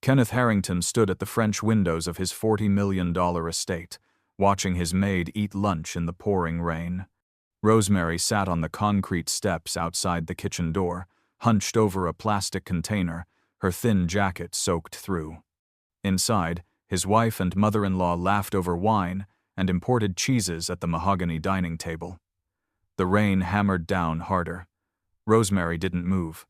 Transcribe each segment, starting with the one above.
Kenneth Harrington stood at the French windows of his $40 million estate, watching his maid eat lunch in the pouring rain. Rosemary sat on the concrete steps outside the kitchen door, hunched over a plastic container, her thin jacket soaked through. Inside, his wife and mother-in-law laughed over wine and imported cheeses at the mahogany dining table. The rain hammered down harder. Rosemary didn't move.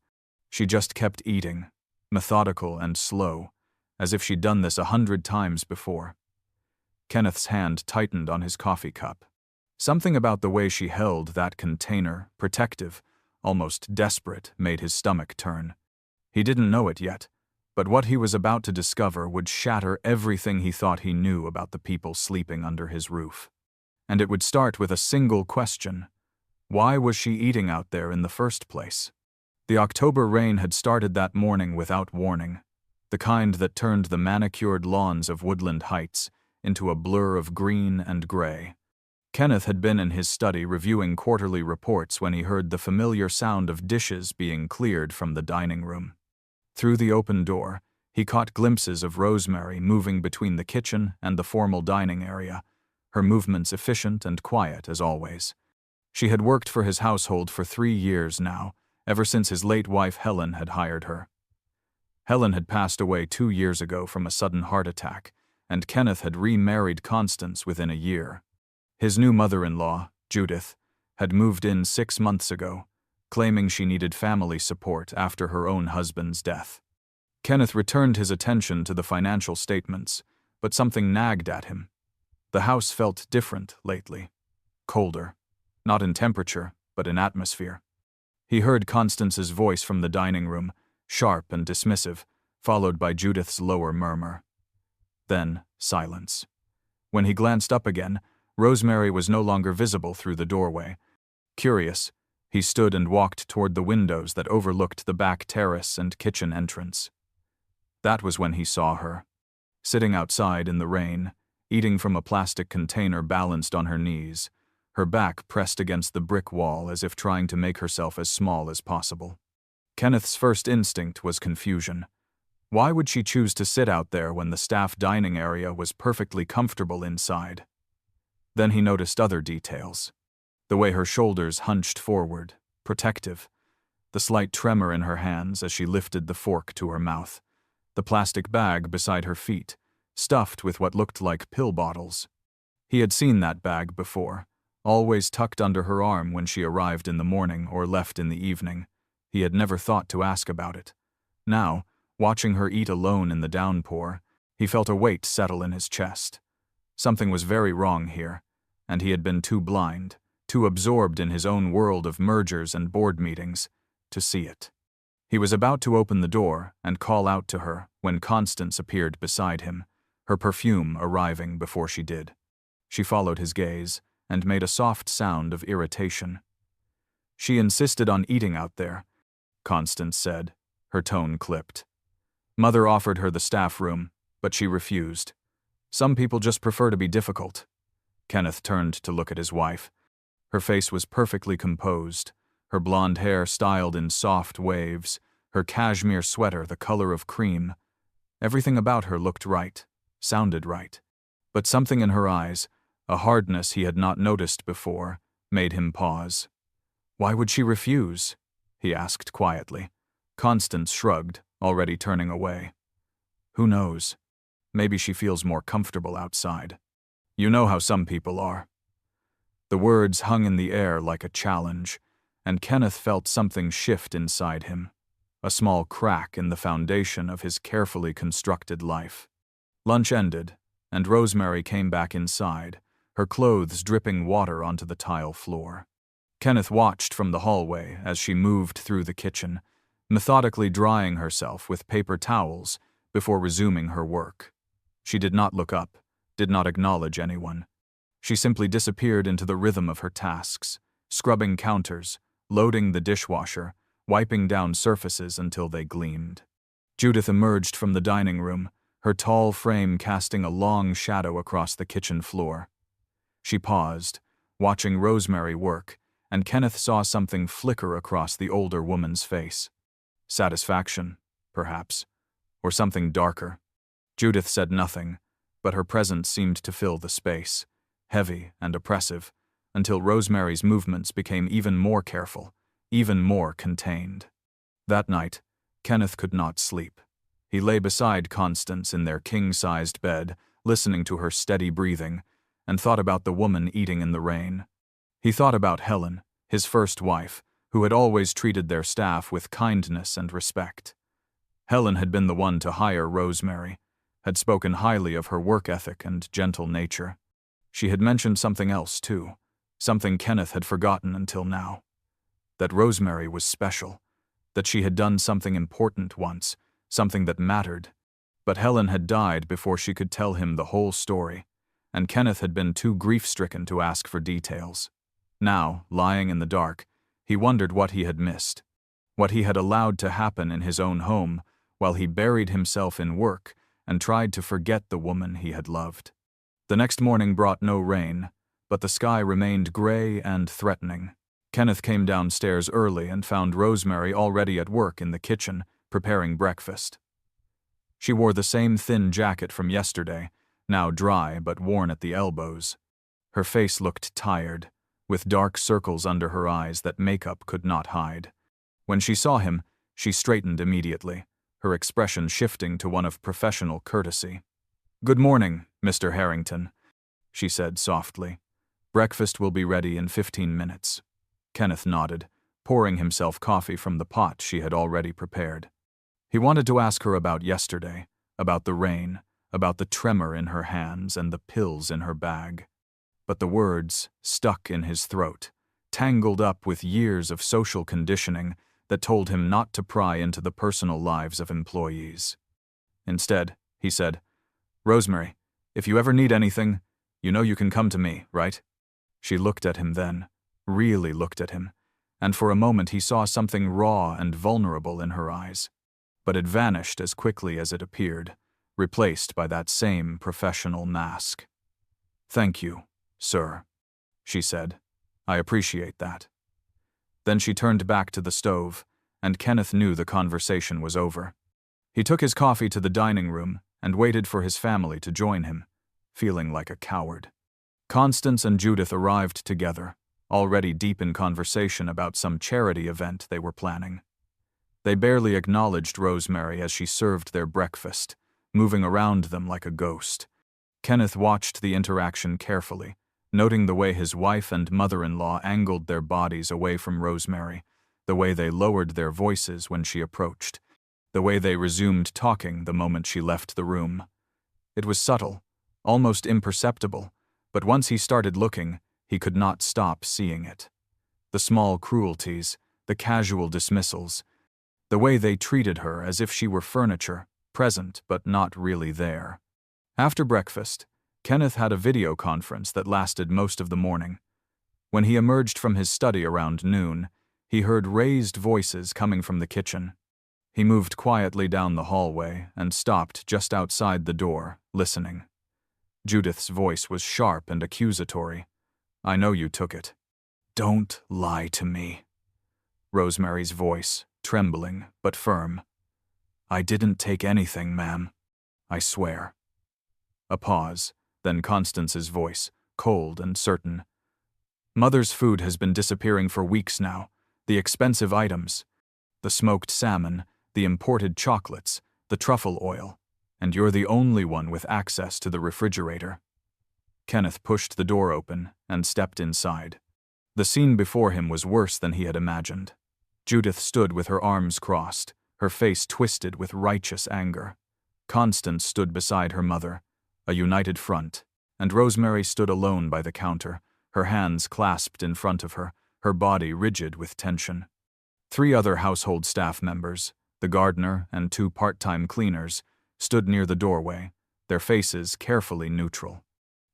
She just kept eating, methodical and slow, as if she'd done this 100 times before. Kenneth's hand tightened on his coffee cup. Something about the way she held that container, protective, almost desperate, made his stomach turn. He didn't know it yet, but what he was about to discover would shatter everything he thought he knew about the people sleeping under his roof. And it would start with a single question. Why was she eating out there in the first place? The October rain had started that morning without warning, the kind that turned the manicured lawns of Woodland Heights into a blur of green and gray. Kenneth had been in his study reviewing quarterly reports when he heard the familiar sound of dishes being cleared from the dining room. Through the open door, he caught glimpses of Rosemary moving between the kitchen and the formal dining area, her movements efficient and quiet as always. She had worked for his household for 3 years now, ever since his late wife Helen had hired her. Helen had passed away 2 years ago from a sudden heart attack, and Kenneth had remarried Constance within a year. His new mother-in-law, Judith, had moved in 6 months ago, claiming she needed family support after her own husband's death. Kenneth returned his attention to the financial statements, but something nagged at him. The house felt different lately. Colder. Not in temperature, but in atmosphere. He heard Constance's voice from the dining room, sharp and dismissive, followed by Judith's lower murmur. Then, silence. When he glanced up again, Rosemary was no longer visible through the doorway. Curious, he stood and walked toward the windows that overlooked the back terrace and kitchen entrance. That was when he saw her, sitting outside in the rain, eating from a plastic container balanced on her knees, her back pressed against the brick wall as if trying to make herself as small as possible. Kenneth's first instinct was confusion. Why would she choose to sit out there when the staff dining area was perfectly comfortable inside? Then he noticed other details. The way her shoulders hunched forward, protective. The slight tremor in her hands as she lifted the fork to her mouth. The plastic bag beside her feet, stuffed with what looked like pill bottles. He had seen that bag before, always tucked under her arm when she arrived in the morning or left in the evening. He had never thought to ask about it. Now, watching her eat alone in the downpour, he felt a weight settle in his chest. Something was very wrong here, and he had been too blind, too absorbed in his own world of mergers and board meetings, to see it. He was about to open the door and call out to her when Constance appeared beside him, her perfume arriving before she did. She followed his gaze and made a soft sound of irritation. She insisted on eating out there, Constance said, her tone clipped. Mother offered her the staff room, but she refused. Some people just prefer to be difficult. Kenneth turned to look at his wife. Her face was perfectly composed, her blonde hair styled in soft waves, her cashmere sweater the color of cream. Everything about her looked right, sounded right. But something in her eyes, a hardness he had not noticed before, made him pause. Why would she refuse? He asked quietly. Constance shrugged, already turning away. Who knows? Maybe she feels more comfortable outside. You know how some people are. The words hung in the air like a challenge, and Kenneth felt something shift inside him, a small crack in the foundation of his carefully constructed life. Lunch ended, and Rosemary came back inside, her clothes dripping water onto the tile floor. Kenneth watched from the hallway as she moved through the kitchen, methodically drying herself with paper towels before resuming her work. She did not look up, did not acknowledge anyone. She simply disappeared into the rhythm of her tasks, scrubbing counters, loading the dishwasher, wiping down surfaces until they gleamed. Judith emerged from the dining room, her tall frame casting a long shadow across the kitchen floor. She paused, watching Rosemary work, and Kenneth saw something flicker across the older woman's face. Satisfaction, perhaps, Or something darker? Judith said nothing, but her presence seemed to fill the space, heavy and oppressive, until Rosemary's movements became even more careful, even more contained. That night, Kenneth could not sleep. He lay beside Constance in their king-sized bed, listening to her steady breathing, and thought about the woman eating in the rain. He thought about Helen, his first wife, who had always treated their staff with kindness and respect. Helen had been the one to hire Rosemary, had spoken highly of her work ethic and gentle nature. She had mentioned something else, too, something Kenneth had forgotten until now. That Rosemary was special, that she had done something important once, something that mattered. But Helen had died before she could tell him the whole story, and Kenneth had been too grief-stricken to ask for details. Now, lying in the dark, he wondered what he had missed, what he had allowed to happen in his own home while he buried himself in work and tried to forget the woman he had loved. The next morning brought no rain, but the sky remained gray and threatening. Kenneth came downstairs early and found Rosemary already at work in the kitchen, preparing breakfast. She wore the same thin jacket from yesterday, now dry but worn at the elbows. Her face looked tired, with dark circles under her eyes that makeup could not hide. When she saw him, she straightened immediately, her expression shifting to one of professional courtesy. "Good morning, Mr. Harrington," she said softly. "Breakfast will be ready in 15 minutes. Kenneth nodded, pouring himself coffee from the pot she had already prepared. He wanted to ask her about yesterday, about the rain, about the tremor in her hands and the pills in her bag. But the words stuck in his throat, tangled up with years of social conditioning that told him not to pry into the personal lives of employees. Instead, he said, "Rosemary, if you ever need anything, you know you can come to me, right?" She looked at him then, really looked at him, and for a moment he saw something raw and vulnerable in her eyes. But it vanished as quickly as it appeared, replaced by that same professional mask. "Thank you, sir," she said. "I appreciate that." Then she turned back to the stove, and Kenneth knew the conversation was over. He took his coffee to the dining room and waited for his family to join him, feeling like a coward. Constance and Judith arrived together, already deep in conversation about some charity event they were planning. They barely acknowledged Rosemary as she served their breakfast, moving around them like a ghost. Kenneth watched the interaction carefully, noting the way his wife and mother-in-law angled their bodies away from Rosemary, the way they lowered their voices when she approached, the way they resumed talking the moment she left the room. It was subtle, almost imperceptible, but once he started looking, he could not stop seeing it. The small cruelties, the casual dismissals, the way they treated her as if she were furniture, present but not really there. After breakfast, Kenneth had a video conference that lasted most of the morning. When he emerged from his study around noon, he heard raised voices coming from the kitchen. He moved quietly down the hallway and stopped just outside the door, listening. Judith's voice was sharp and accusatory. "I know you took it." "Don't lie to me." Rosemary's voice, trembling but firm. "I didn't take anything, ma'am. I swear." A pause, then Constance's voice, cold and certain. "Mother's food has been disappearing for weeks now. The expensive items. The smoked salmon, the imported chocolates, the truffle oil. And you're the only one with access to the refrigerator." Kenneth pushed the door open and stepped inside. The scene before him was worse than he had imagined. Judith stood with her arms crossed, her face twisted with righteous anger. Constance stood beside her mother, a united front, and Rosemary stood alone by the counter, her hands clasped in front of her, her body rigid with tension. 3 other household staff members, the gardener and 2 part-time cleaners, stood near the doorway, their faces carefully neutral.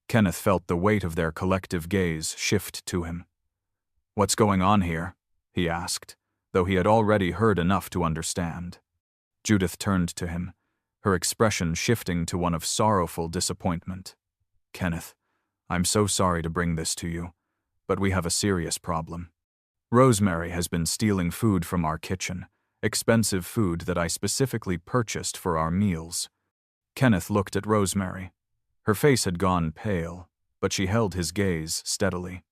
Kenneth felt the weight of their collective gaze shift to him. "What's going on here?" he asked, though he had already heard enough to understand. Judith turned to him, her expression shifting to one of sorrowful disappointment. "Kenneth, I'm so sorry to bring this to you, but we have a serious problem. Rosemary has been stealing food from our kitchen, expensive food that I specifically purchased for our meals. Kenneth looked at Rosemary. Her face had gone pale, but she held his gaze steadily.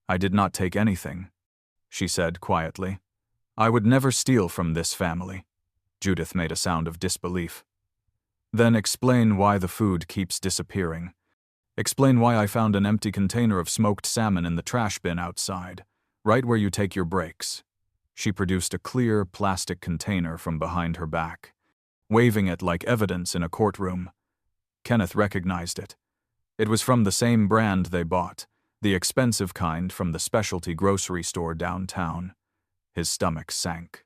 "I did not take anything," she said quietly. "I would never steal from this family." Judith made a sound of disbelief. "Then explain why the food keeps disappearing. Explain why I found an empty container of smoked salmon in the trash bin outside, right where you take your breaks." She produced a clear plastic container from behind her back, waving it like evidence in a courtroom. Kenneth recognized it. It was from the same brand they bought, the expensive kind from the specialty grocery store downtown. His stomach sank.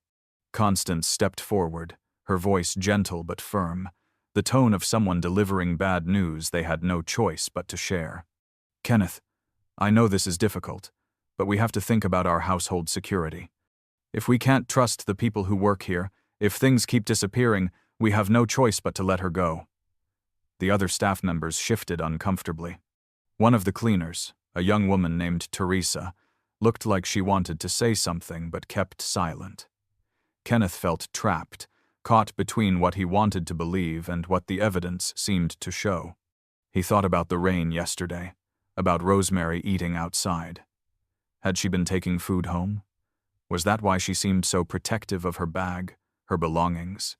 Constance stepped forward, her voice gentle but firm, the tone of someone delivering bad news they had no choice but to share. "Kenneth, I know this is difficult, but we have to think about our household security. If we can't trust the people who work here, if things keep disappearing, we have no choice but to let her go." The other staff members shifted uncomfortably. One of the cleaners, a young woman named Teresa, looked like she wanted to say something but kept silent. Kenneth felt trapped, caught between what he wanted to believe and what the evidence seemed to show. He thought about the rain yesterday, about Rosemary eating outside. Had she been taking food home? Was that why she seemed so protective of her bag, her belongings?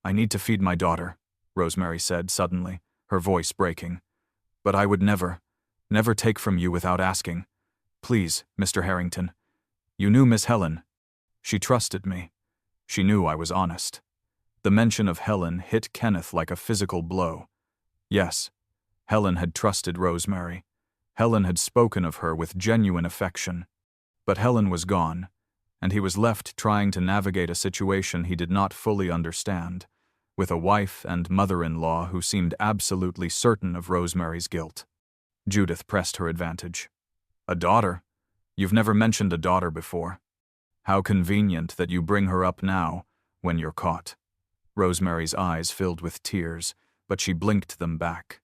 "I need to feed my daughter," Rosemary said suddenly, her voice breaking. "But I would never take from you without asking. Please, Mr. Harrington. You knew Miss Helen. She trusted me. She knew I was honest." The mention of Helen hit Kenneth like a physical blow. Yes, Helen had trusted Rosemary. Helen had spoken of her with genuine affection. But Helen was gone, and he was left trying to navigate a situation he did not fully understand, with a wife and mother-in-law who seemed absolutely certain of Rosemary's guilt. Judith pressed her advantage. "A daughter? You've never mentioned a daughter before. How convenient that you bring her up now, when you're caught." Rosemary's eyes filled with tears, but she blinked them back.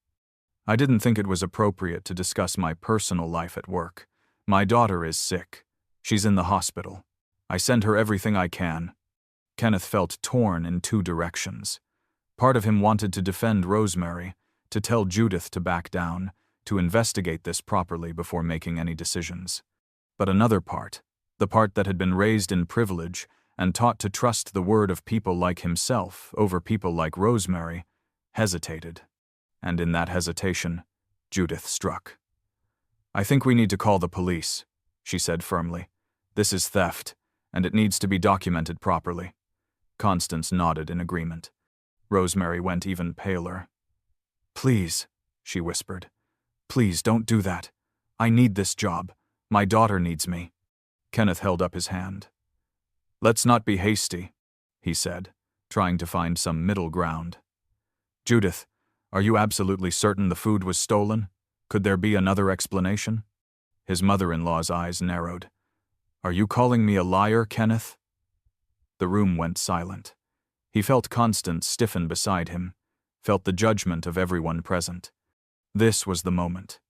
"I didn't think it was appropriate to discuss my personal life at work. My daughter is sick. She's in the hospital. I send her everything I can." Kenneth felt torn in two directions. Part of him wanted to defend Rosemary, to tell Judith to back down, to investigate this properly before making any decisions. But another part, the part that had been raised in privilege and taught to trust the word of people like himself over people like Rosemary, hesitated. And in that hesitation, Judith struck. "I think we need to call the police," she said firmly. "This is theft, and it needs to be documented properly." Constance nodded in agreement. Rosemary went even paler. "Please," she whispered. "Please don't do that. I need this job. My daughter needs me." Kenneth held up his hand. "Let's not be hasty," he said, trying to find some middle ground. "Judith, are you absolutely certain the food was stolen? Could there be another explanation?" His mother-in-law's eyes narrowed. "Are you calling me a liar, Kenneth?" The room went silent. He felt Constance stiffen beside him, felt the judgment of everyone present. This was the moment.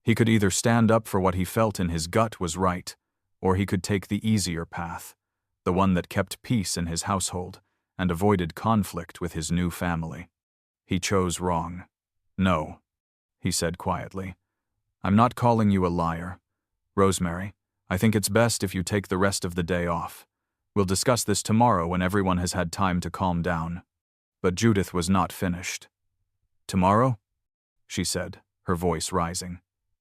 He could either stand up for what he felt in his gut was right, or he could take the easier path, the one that kept peace in his household and avoided conflict with his new family. He chose wrong. "No," he said quietly. "I'm not calling you a liar. Rosemary, I think it's best if you take the rest of the day off. We'll discuss this tomorrow when everyone has had time to calm down." But Judith was not finished. "Tomorrow?" she said, her voice rising.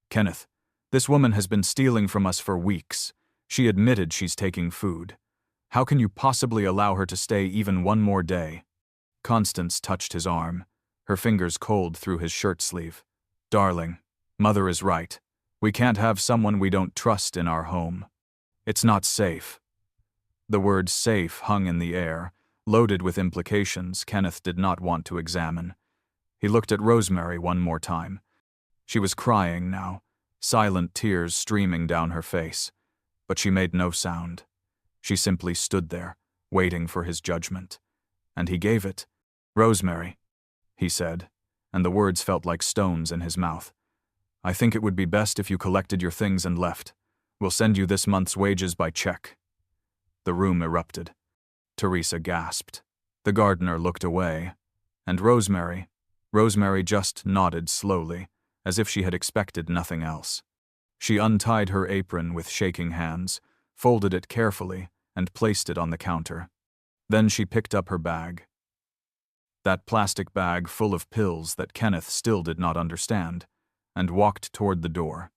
"Kenneth, this woman has been stealing from us for weeks. She admitted she's taking food. How can you possibly allow her to stay even one more day?" Constance touched his arm, her fingers cold through his shirt sleeve. "Darling, Mother is right. We can't have someone we don't trust in our home. It's not safe." The word safe hung in the air, loaded with implications Kenneth did not want to examine. He looked at Rosemary one more time. She was crying now, silent tears streaming down her face, but she made no sound. She simply stood there, waiting for his judgment. And he gave it. "Rosemary," he said, and the words felt like stones in his mouth. "I think it would be best if you collected your things and left. We'll send you this month's wages by check." The room erupted. Teresa gasped. The gardener looked away. And Rosemary just nodded slowly, as if she had expected nothing else. She untied her apron with shaking hands, folded it carefully, and placed it on the counter. Then she picked up her bag. That plastic bag full of pills that Kenneth still did not understand, and walked toward the door.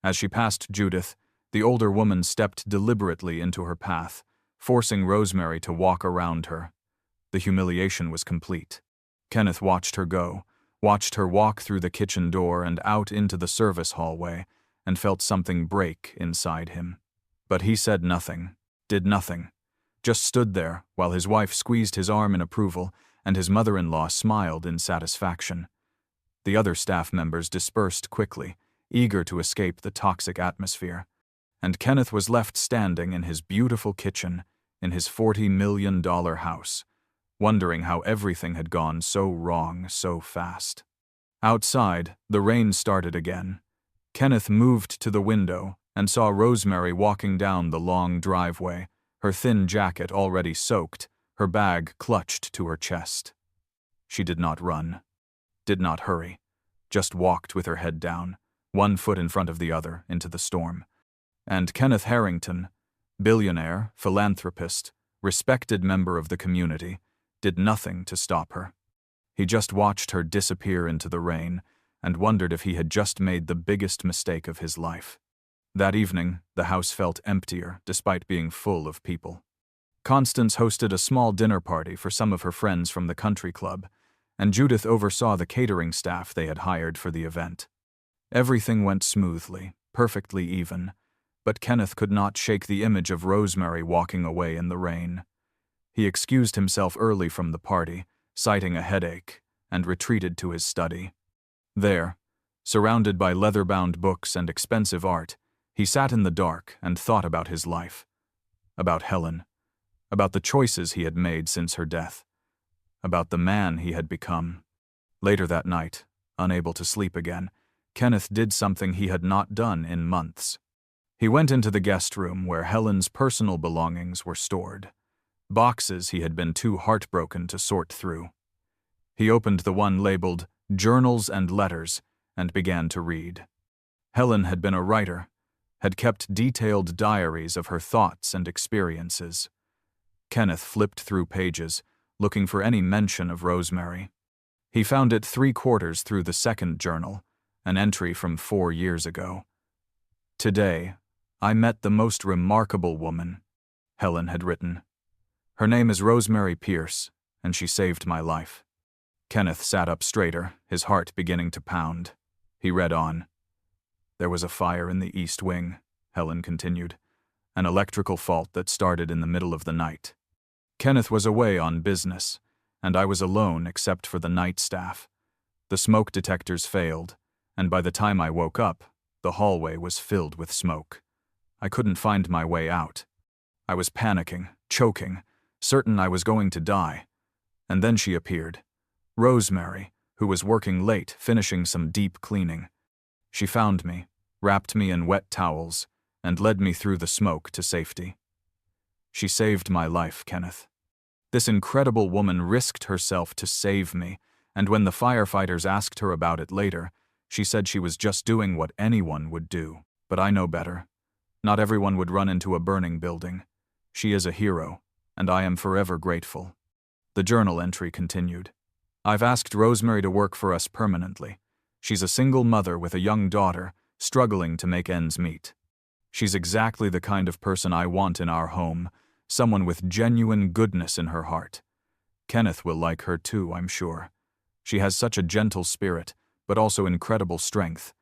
As she passed Judith, the older woman stepped deliberately into her path, forcing Rosemary to walk around her. The humiliation was complete. Kenneth watched her go, watched her walk through the kitchen door and out into the service hallway, and felt something break inside him. But he said nothing, did nothing, just stood there while his wife squeezed his arm in approval and his mother-in-law smiled in satisfaction. The other staff members dispersed quickly, eager to escape the toxic atmosphere, and Kenneth was left standing in his beautiful kitchen in his $40 million house, wondering how everything had gone so wrong so fast. Outside, the rain started again. Kenneth moved to the window and saw Rosemary walking down the long driveway, her thin jacket already soaked, her bag clutched to her chest. She did not run, did not hurry, just walked with her head down, one foot in front of the other, into the storm. And Kenneth Harrington, billionaire, philanthropist, respected member of the community, did nothing to stop her. He just watched her disappear into the rain and wondered if he had just made the biggest mistake of his life. That evening, the house felt emptier despite being full of people. Constance hosted a small dinner party for some of her friends from the country club, and Judith oversaw the catering staff they had hired for the event. Everything went smoothly, perfectly even, but Kenneth could not shake the image of Rosemary walking away in the rain. He excused himself early from the party, citing a headache, and retreated to his study. There, surrounded by leather-bound books and expensive art, he sat in the dark and thought about his life, about Helen, about the choices he had made since her death, about the man he had become. Later that night, unable to sleep again, Kenneth did something he had not done in months. He went into the guest room where Helen's personal belongings were stored, boxes he had been too heartbroken to sort through. He opened the one labeled Journals and Letters and began to read. Helen had been a writer, had kept detailed diaries of her thoughts and experiences. Kenneth flipped through pages, looking for any mention of Rosemary. He found it 3/4 through the second journal, an entry from 4 years ago. "Today, I met the most remarkable woman," Helen had written. "Her name is Rosemary Pierce, and she saved my life." Kenneth sat up straighter, his heart beginning to pound. He read on. "There was a fire in the East Wing," Helen continued, "an electrical fault that started in the middle of the night. Kenneth was away on business, and I was alone except for the night staff. The smoke detectors failed, and by the time I woke up, the hallway was filled with smoke. I couldn't find my way out. I was panicking, choking, certain I was going to die. And then she appeared. Rosemary, who was working late, finishing some deep cleaning. She found me, wrapped me in wet towels, and led me through the smoke to safety. She saved my life, Kenneth. This incredible woman risked herself to save me, and when the firefighters asked her about it later, she said she was just doing what anyone would do. But I know better. Not everyone would run into a burning building. She is a hero, and I am forever grateful." The journal entry continued. "I've asked Rosemary to work for us permanently. She's a single mother with a young daughter, struggling to make ends meet. She's exactly the kind of person I want in our home, someone with genuine goodness in her heart. Kenneth will like her too, I'm sure. She has such a gentle spirit, but also incredible strength.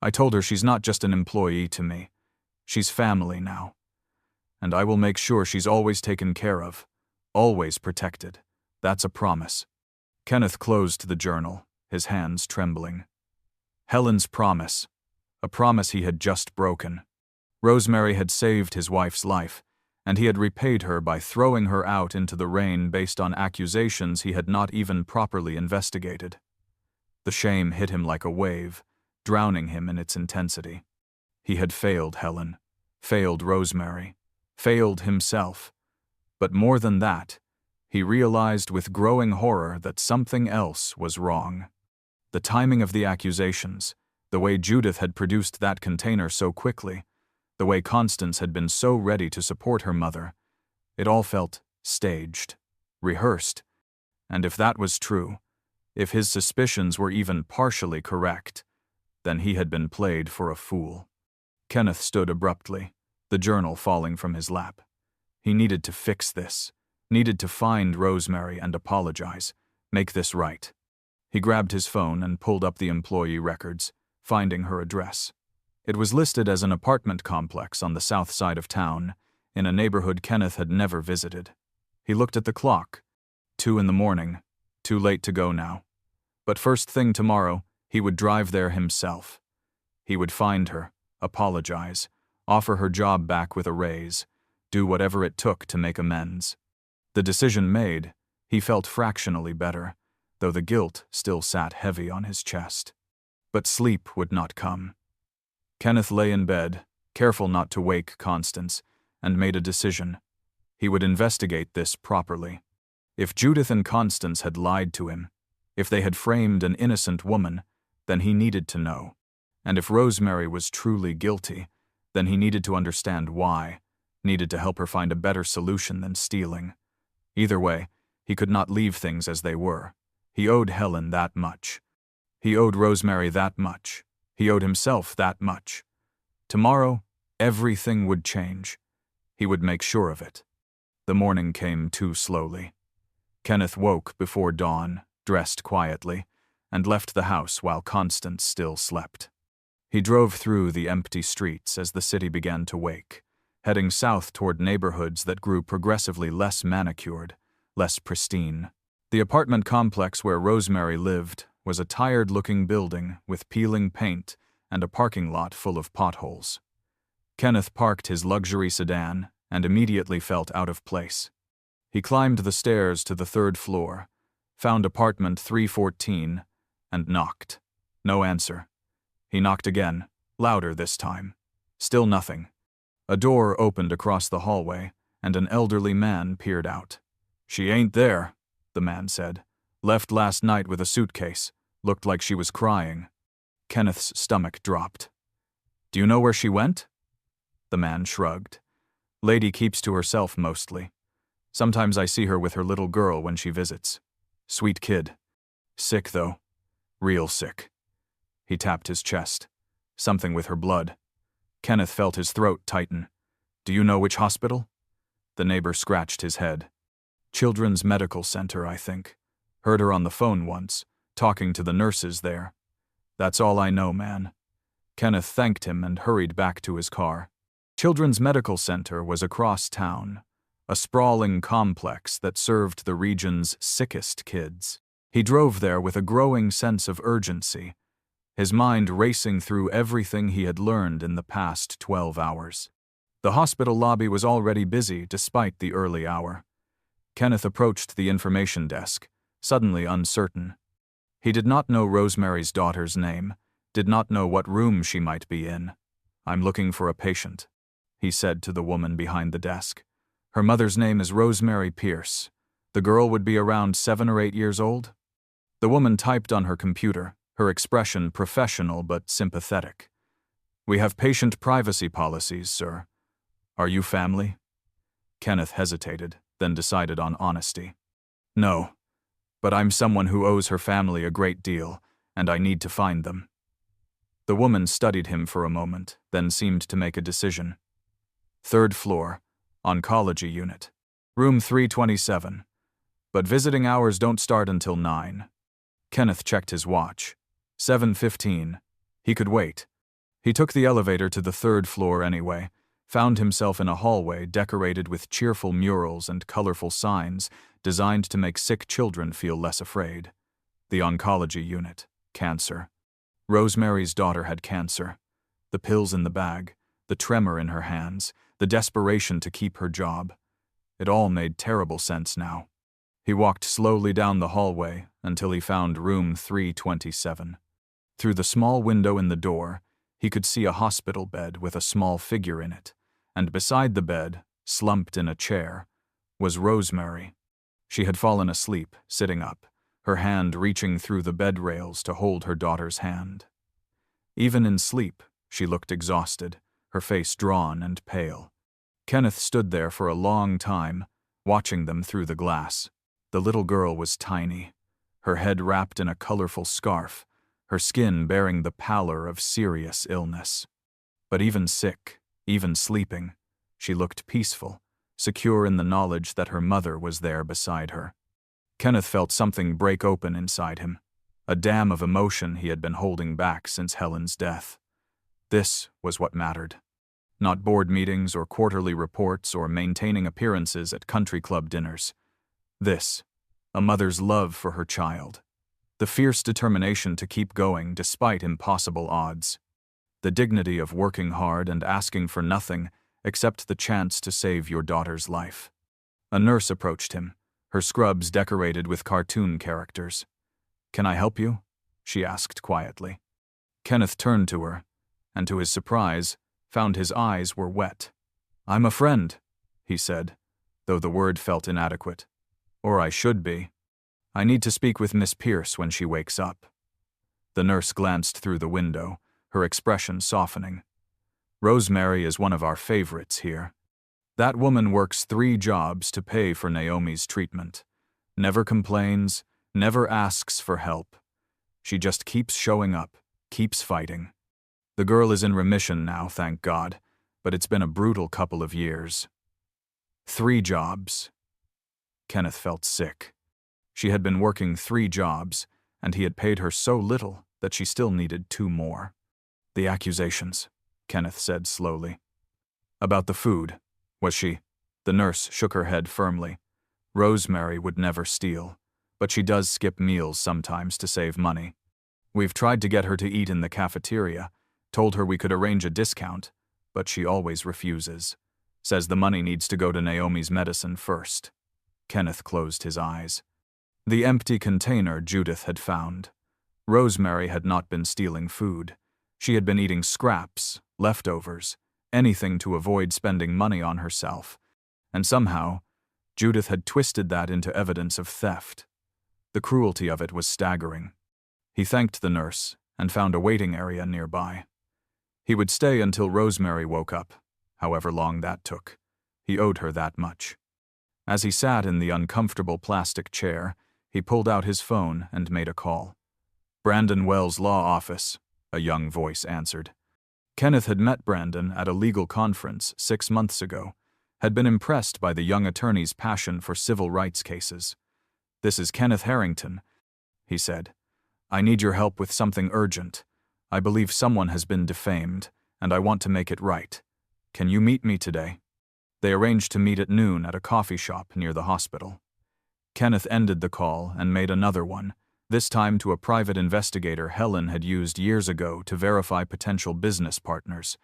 I told her she's not just an employee to me. She's family now. And I will make sure she's always taken care of, always protected. That's a promise." Kenneth closed the journal, his hands trembling. Helen's promise, a promise he had just broken. Rosemary had saved his wife's life, and he had repaid her by throwing her out into the rain based on accusations he had not even properly investigated. The shame hit him like a wave, drowning him in its intensity. He had failed Helen, failed Rosemary, failed himself, But more than that, he realized with growing horror that something else was wrong. The timing of the accusations, the way Judith had produced that container so quickly, the way Constance had been so ready to support her mother, it all felt staged, rehearsed. And if that was true, if his suspicions were even partially correct, then he had been played for a fool. Kenneth stood abruptly, the journal falling from his lap. He needed to fix this, needed to find Rosemary and apologize, make this right. He grabbed his phone and pulled up the employee records, finding her address. It was listed as an apartment complex on the south side of town, in a neighborhood Kenneth had never visited. He looked at the clock. 2 a.m, too late to go now. But first thing tomorrow, he would drive there himself. He would find her, apologize, offer her job back with a raise, do whatever it took to make amends. The decision made, he felt fractionally better, though the guilt still sat heavy on his chest. But sleep would not come. Kenneth lay in bed, careful not to wake Constance, and made a decision. He would investigate this properly. If Judith and Constance had lied to him, if they had framed an innocent woman, then he needed to know. And if Rosemary was truly guilty, then he needed to understand why, needed to help her find a better solution than stealing. Either way, he could not leave things as they were. He owed Helen that much. He owed Rosemary that much. He owed himself that much. Tomorrow, everything would change. He would make sure of it. The morning came too slowly. Kenneth woke before dawn, dressed quietly, and left the house while Constance still slept. He drove through the empty streets as the city began to wake, heading south toward neighborhoods that grew progressively less manicured, less pristine. The apartment complex where Rosemary lived was a tired-looking building with peeling paint and a parking lot full of potholes. Kenneth parked his luxury sedan and immediately felt out of place. He climbed the stairs to the 3rd floor, found apartment 314, and knocked. No answer. He knocked again, louder this time. Still nothing. A door opened across the hallway, and an elderly man peered out. "She ain't there," the man said. "Left last night with a suitcase. Looked like she was crying." Kenneth's stomach dropped. "Do you know where she went?" The man shrugged. "Lady keeps to herself mostly. Sometimes I see her with her little girl when she visits. Sweet kid. Sick, though. Real sick." He tapped his chest. Something with her blood. Kenneth felt his throat tighten. "Do you know which hospital?" The neighbor scratched his head. "Children's Medical Center, I think. Heard her on the phone once, talking to the nurses there. That's all I know, man." Kenneth thanked him and hurried back to his car. Children's Medical Center was across town, a sprawling complex that served the region's sickest kids. He drove there with a growing sense of urgency, his mind racing through everything he had learned in the past 12 hours. The hospital lobby was already busy despite the early hour. Kenneth approached the information desk, suddenly uncertain. He did not know Rosemary's daughter's name, did not know what room she might be in. "I'm looking for a patient," he said to the woman behind the desk. "Her mother's name is Rosemary Pierce. The girl would be around 7 or 8 years old?" The woman typed on her computer, her expression professional but sympathetic. "We have patient privacy policies, sir. Are you family?" Kenneth hesitated, then decided on honesty. "No, but I'm someone who owes her family a great deal, and I need to find them." The woman studied him for a moment, then seemed to make a decision. "3rd floor, oncology unit. Room 327. But visiting hours don't start until 9. Kenneth checked his watch. 7:15. He could wait. He took the elevator to the 3rd floor anyway, found himself in a hallway decorated with cheerful murals and colorful signs designed to make sick children feel less afraid. The oncology unit. Cancer. Rosemary's daughter had cancer. The pills in the bag, the tremor in her hands, the desperation to keep her job. It all made terrible sense now. He walked slowly down the hallway until he found room 327. Through the small window in the door, he could see a hospital bed with a small figure in it, and beside the bed, slumped in a chair, was Rosemary. She had fallen asleep, sitting up, her hand reaching through the bed rails to hold her daughter's hand. Even in sleep, she looked exhausted, her face drawn and pale. Kenneth stood there for a long time, watching them through the glass. The little girl was tiny, her head wrapped in a colorful scarf, her skin bearing the pallor of serious illness. But even sick, even sleeping, she looked peaceful, secure in the knowledge that her mother was there beside her. Kenneth felt something break open inside him, a dam of emotion he had been holding back since Helen's death. This was what mattered. Not board meetings or quarterly reports or maintaining appearances at country club dinners. This, a mother's love for her child. The fierce determination to keep going despite impossible odds. The dignity of working hard and asking for nothing except the chance to save your daughter's life. A nurse approached him, her scrubs decorated with cartoon characters. "Can I help you?" she asked quietly. Kenneth turned to her, and to his surprise, found his eyes were wet. "I'm a friend," he said, though the word felt inadequate. "Or I should be. I need to speak with Miss Pierce when she wakes up." The nurse glanced through the window, her expression softening. "Rosemary is one of our favorites here. That woman works 3 jobs to pay for Naomi's treatment. Never complains, never asks for help. She just keeps showing up, keeps fighting. The girl is in remission now, thank God, but it's been a brutal couple of years." 3 jobs. Kenneth felt sick. She had been working 3 jobs, and he had paid her so little that she still needed 2 more. "The accusations," Kenneth said slowly. "About the food, was she?" The nurse shook her head firmly. "Rosemary would never steal, but she does skip meals sometimes to save money. We've tried to get her to eat in the cafeteria, told her we could arrange a discount, but she always refuses. Says the money needs to go to Naomi's medicine first." Kenneth closed his eyes. The empty container Judith had found. Rosemary had not been stealing food. She had been eating scraps, leftovers, anything to avoid spending money on herself. And somehow, Judith had twisted that into evidence of theft. The cruelty of it was staggering. He thanked the nurse and found a waiting area nearby. He would stay until Rosemary woke up, however long that took. He owed her that much. As he sat in the uncomfortable plastic chair, he pulled out his phone and made a call. "Brandon Wells' law office," a young voice answered. Kenneth had met Brandon at a legal conference 6 months ago, had been impressed by the young attorney's passion for civil rights cases. "This is Kenneth Harrington," he said. "I need your help with something urgent. I believe someone has been defamed, and I want to make it right. Can you meet me today?" They arranged to meet at noon at a coffee shop near the hospital. Kenneth ended the call and made another one, this time to a private investigator Helen had used years ago to verify potential business partners.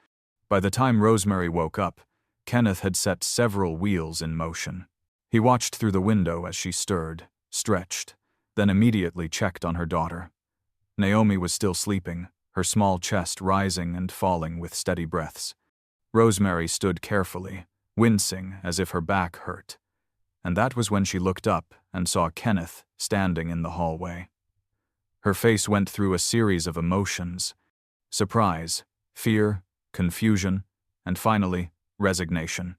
By the time Rosemary woke up, Kenneth had set several wheels in motion. He watched through the window as she stirred, stretched, then immediately checked on her daughter. Naomi was still sleeping, her small chest rising and falling with steady breaths. Rosemary stood carefully, wincing as if her back hurt. And that was when she looked up and saw Kenneth standing in the hallway. Her face went through a series of emotions: surprise, fear, confusion, and finally, resignation.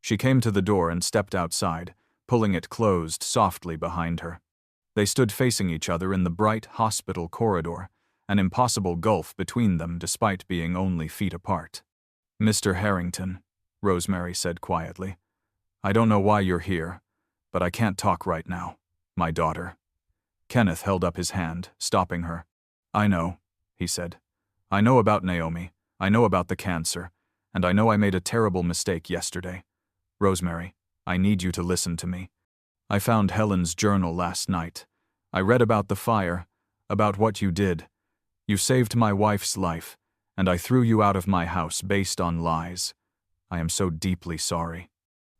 She came to the door and stepped outside, pulling it closed softly behind her. They stood facing each other in the bright hospital corridor, an impossible gulf between them despite being only feet apart. "Mr. Harrington," Rosemary said quietly, "I don't know why you're here, but I can't talk right now. My daughter." Kenneth held up his hand, stopping her. "I know," he said. "I know about Naomi, I know about the cancer, and I know I made a terrible mistake yesterday. Rosemary, I need you to listen to me. I found Helen's journal last night. I read about the fire, about what you did. You saved my wife's life, and I threw you out of my house based on lies. I am so deeply sorry."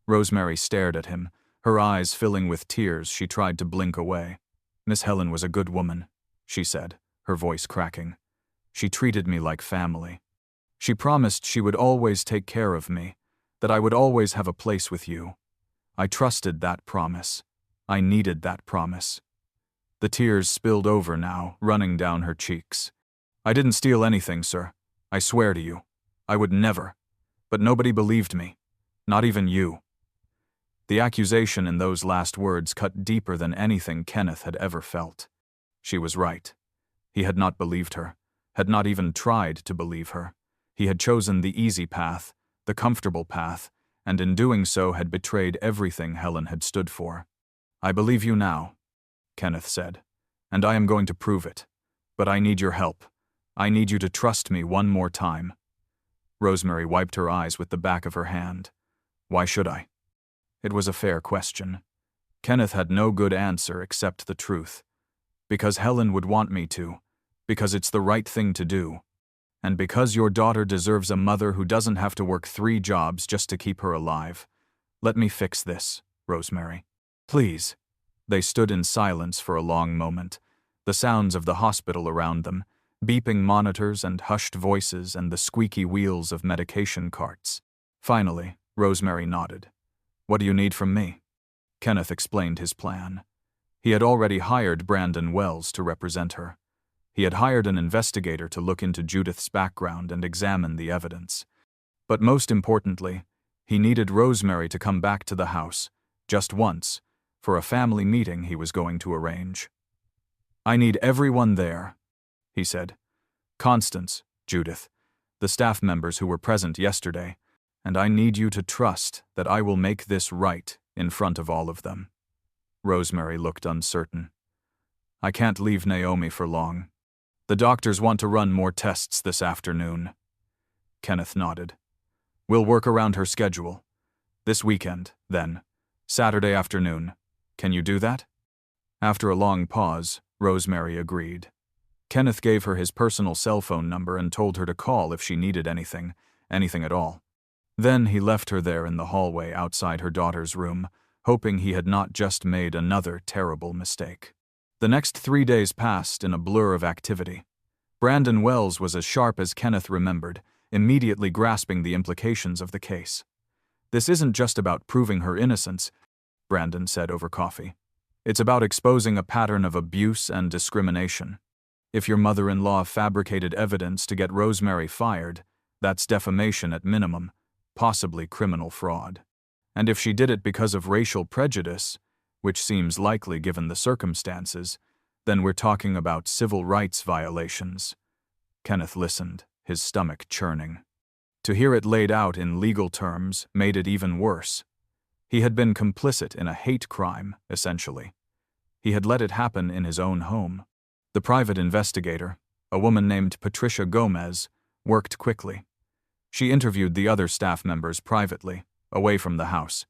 Rosemary stared at him, her eyes filling with tears. She tried to blink away. "Miss Helen was a good woman," she said, her voice cracking. "She treated me like family. She promised she would always take care of me, that I would always have a place with you. I trusted that promise. I needed that promise. The tears spilled over now, running down her cheeks. I didn't steal anything, sir. I swear to you. I would never. But nobody believed me. Not even you. The accusation in those last words cut deeper than anything Kenneth had ever felt. She was right. He had not believed her, had not even tried to believe her. He had chosen the easy path, the comfortable path, and in doing so had betrayed everything Helen had stood for. I believe you now, Kenneth said, and I am going to prove it. But I need your help. I need you to trust me one more time. Rosemary wiped her eyes with the back of her hand. Why should I? It was a fair question. Kenneth had no good answer except the truth. Because Helen would want me to. Because it's the right thing to do. And because your daughter deserves a mother who doesn't have to work 3 jobs just to keep her alive. Let me fix this, Rosemary. Please. They stood in silence for a long moment, the sounds of the hospital around them, beeping monitors and hushed voices and the squeaky wheels of medication carts. Finally, Rosemary nodded. What do you need from me? Kenneth explained his plan. He had already hired Brandon Wells to represent her. He had hired an investigator to look into Judith's background and examine the evidence. But most importantly, he needed Rosemary to come back to the house, just once, for a family meeting he was going to arrange. I need everyone there, he said. Constance, Judith, the staff members who were present yesterday, and I need you to trust that I will make this right in front of all of them. Rosemary looked uncertain. I can't leave Naomi for long. The doctors want to run more tests this afternoon. Kenneth nodded. We'll work around her schedule. This weekend, then. Saturday afternoon. Can you do that? After a long pause, Rosemary agreed. Kenneth gave her his personal cell phone number and told her to call if she needed anything at all. Then he left her there in the hallway outside her daughter's room, hoping he had not just made another terrible mistake. The next 3 days passed in a blur of activity. Brandon Wells was as sharp as Kenneth remembered, immediately grasping the implications of the case. This isn't just about proving her innocence, Brandon said over coffee. It's about exposing a pattern of abuse and discrimination. If your mother-in-law fabricated evidence to get Rosemary fired, that's defamation at minimum, possibly criminal fraud. And if she did it because of racial prejudice, which seems likely given the circumstances, then we're talking about civil rights violations. Kenneth listened, his stomach churning. To hear it laid out in legal terms made it even worse. He had been complicit in a hate crime, essentially. He had let it happen in his own home. The private investigator, a woman named Patricia Gomez, worked quickly. She interviewed the other staff members privately, away from the house.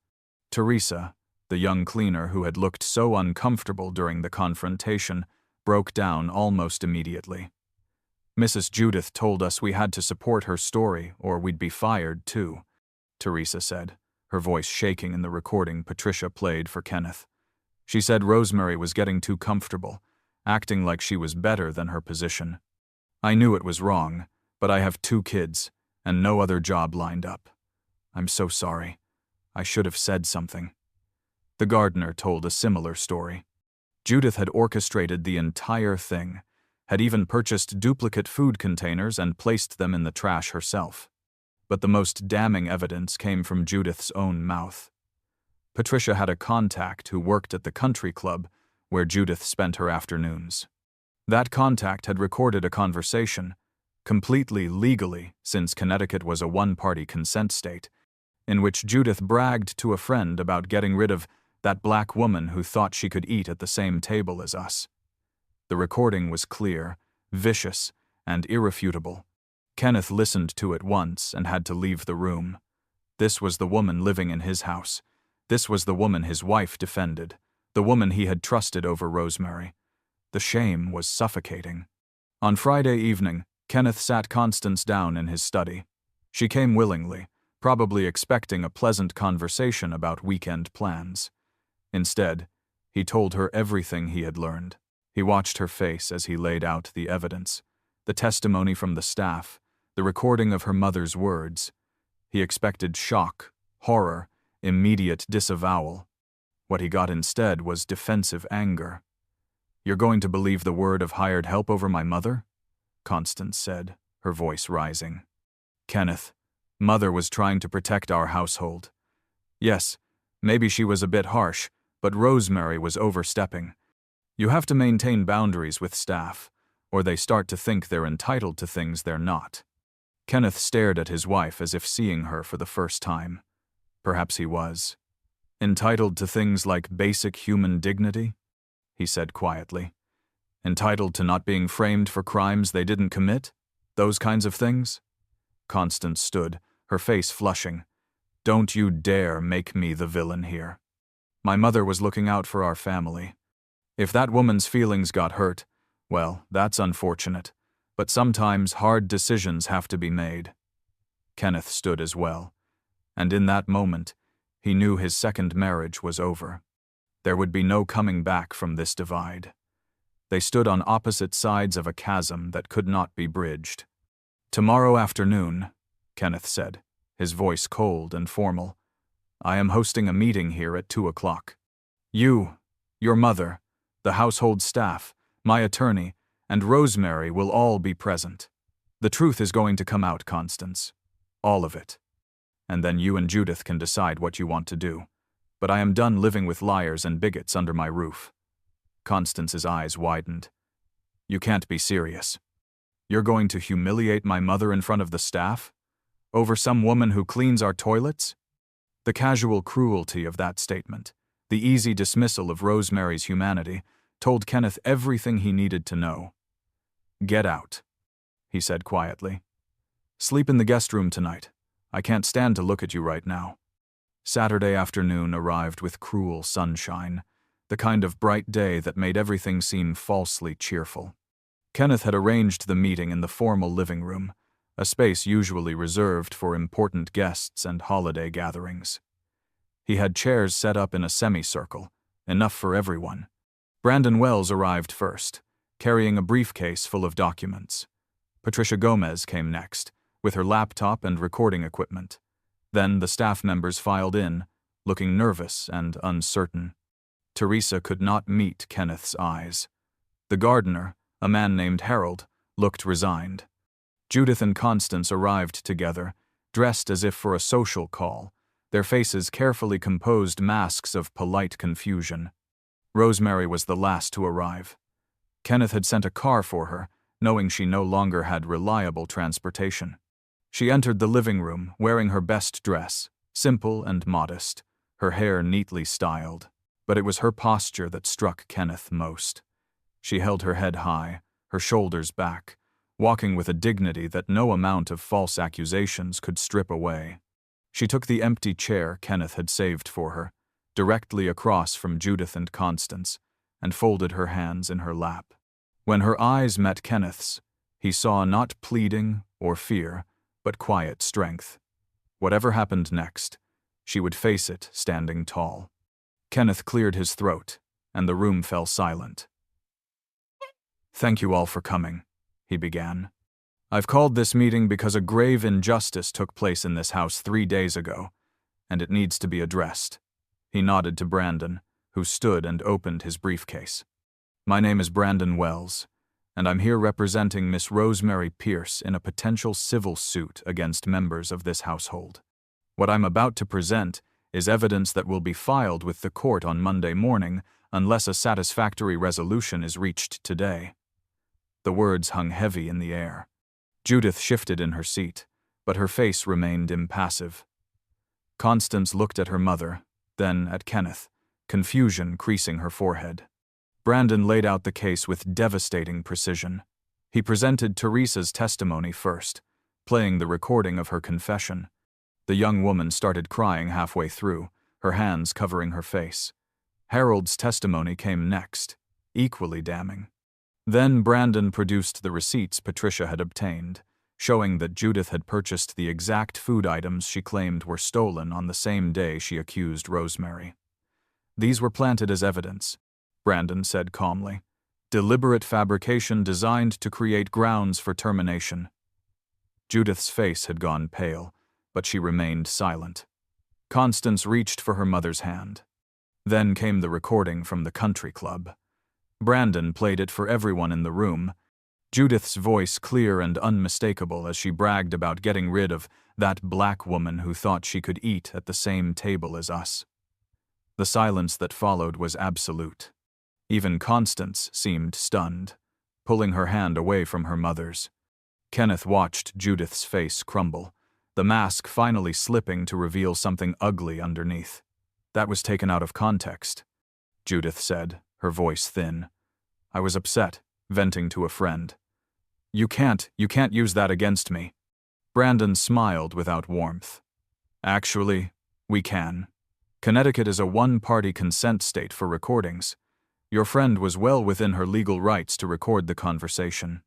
Teresa, the young cleaner who had looked so uncomfortable during the confrontation, broke down almost immediately. Mrs. Judith told us we had to support her story or we'd be fired too, Teresa said, her voice shaking in the recording Patricia played for Kenneth. She said Rosemary was getting too comfortable, acting like she was better than her position. I knew it was wrong, but I have 2 kids and no other job lined up. I'm so sorry. I should have said something. The gardener told a similar story. Judith had orchestrated the entire thing, had even purchased duplicate food containers and placed them in the trash herself. But the most damning evidence came from Judith's own mouth. Patricia had a contact who worked at the country club where Judith spent her afternoons. That contact had recorded a conversation, completely legally since Connecticut was a one-party consent state, in which Judith bragged to a friend about getting rid of that black woman who thought she could eat at the same table as us. The recording was clear, vicious, and irrefutable. Kenneth listened to it once and had to leave the room. This was the woman living in his house. This was the woman his wife defended, the woman he had trusted over Rosemary. The shame was suffocating. On Friday evening, Kenneth sat Constance down in his study. She came willingly, probably expecting a pleasant conversation about weekend plans. Instead, he told her everything he had learned. He watched her face as he laid out the evidence, the testimony from the staff, the recording of her mother's words. He expected shock, horror, immediate disavowal. What he got instead was defensive anger. "You're going to believe the word of hired help over my mother?" Constance said, her voice rising. "Kenneth, Mother was trying to protect our household. Yes, maybe she was a bit harsh, but Rosemary was overstepping. You have to maintain boundaries with staff, or they start to think they're entitled to things they're not." Kenneth stared at his wife as if seeing her for the first time. Perhaps he was. "Entitled to things like basic human dignity?" he said quietly. "Entitled to not being framed for crimes they didn't commit? Those kinds of things?" Constance stood, her face flushing. "Don't you dare make me the villain here. My mother was looking out for our family. If that woman's feelings got hurt, well, that's unfortunate, but sometimes hard decisions have to be made." Kenneth stood as well, and in that moment, he knew his second marriage was over. There would be no coming back from this divide. They stood on opposite sides of a chasm that could not be bridged. "Tomorrow afternoon," Kenneth said, his voice cold and formal, "I am hosting a meeting here at 2 o'clock. You, your mother, the household staff, my attorney, and Rosemary will all be present. The truth is going to come out, Constance. All of it. And then you and Judith can decide what you want to do. But I am done living with liars and bigots under my roof." Constance's eyes widened. "You can't be serious. You're going to humiliate my mother in front of the staff? Over some woman who cleans our toilets?" The casual cruelty of that statement, the easy dismissal of Rosemary's humanity, told Kenneth everything he needed to know. "Get out," he said quietly. "Sleep in the guest room tonight. I can't stand to look at you right now." Saturday afternoon arrived with cruel sunshine, the kind of bright day that made everything seem falsely cheerful. Kenneth had arranged the meeting in the formal living room, a space usually reserved for important guests and holiday gatherings. He had chairs set up in a semicircle, enough for everyone. Brandon Wells arrived first, carrying a briefcase full of documents. Patricia Gomez came next, with her laptop and recording equipment. Then the staff members filed in, looking nervous and uncertain. Teresa could not meet Kenneth's eyes. The gardener, a man named Harold, looked resigned. Judith and Constance arrived together, dressed as if for a social call, their faces carefully composed masks of polite confusion. Rosemary was the last to arrive. Kenneth had sent a car for her, knowing she no longer had reliable transportation. She entered the living room wearing her best dress, simple and modest, her hair neatly styled, but it was her posture that struck Kenneth most. She held her head high, her shoulders back, walking with a dignity that no amount of false accusations could strip away. She took the empty chair Kenneth had saved for her, directly across from Judith and Constance, and folded her hands in her lap. When her eyes met Kenneth's, he saw not pleading or fear, but quiet strength. Whatever happened next, she would face it standing tall. Kenneth cleared his throat, and the room fell silent. "Thank you all for coming," he began. "I've called this meeting because a grave injustice took place in this house 3 days ago, and it needs to be addressed." He nodded to Brandon, who stood and opened his briefcase. "My name is Brandon Wells, and I'm here representing Miss Rosemary Pierce in a potential civil suit against members of this household. What I'm about to present is evidence that will be filed with the court on Monday morning unless a satisfactory resolution is reached today." The words hung heavy in the air. Judith shifted in her seat, but her face remained impassive. Constance looked at her mother, then at Kenneth, confusion creasing her forehead. Brandon laid out the case with devastating precision. He presented Teresa's testimony first, playing the recording of her confession. The young woman started crying halfway through, her hands covering her face. Harold's testimony came next, equally damning. Then Brandon produced the receipts Patricia had obtained, showing that Judith had purchased the exact food items she claimed were stolen on the same day she accused Rosemary. "These were planted as evidence," Brandon said calmly. "Deliberate fabrication designed to create grounds for termination." Judith's face had gone pale, but she remained silent. Constance reached for her mother's hand. Then came the recording from the country club. Brandon played it for everyone in the room, Judith's voice clear and unmistakable as she bragged about getting rid of that black woman who thought she could eat at the same table as us. The silence that followed was absolute. Even Constance seemed stunned, pulling her hand away from her mother's. Kenneth watched Judith's face crumble, the mask finally slipping to reveal something ugly underneath. That was taken out of context, Judith said, her voice thin. I was upset, venting to a friend. You can't use that against me. Brandon smiled without warmth. Actually, we can. Connecticut is a one-party consent state for recordings. Your friend was well within her legal rights to record the conversation.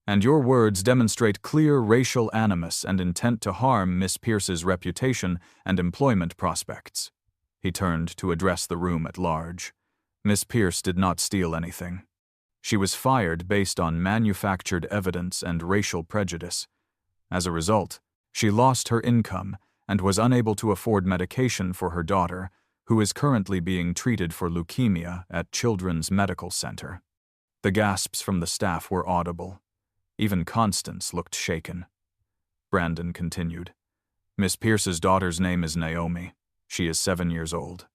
And your words demonstrate clear racial animus and intent to harm Miss Pierce's reputation and employment prospects. He turned to address the room at large. Miss Pierce did not steal anything. She was fired based on manufactured evidence and racial prejudice. As a result, she lost her income and was unable to afford medication for her daughter, who is currently being treated for leukemia at Children's Medical Center. The gasps from the staff were audible. Even Constance looked shaken. Brandon continued. Miss Pierce's daughter's name is Naomi. She is 7 years old.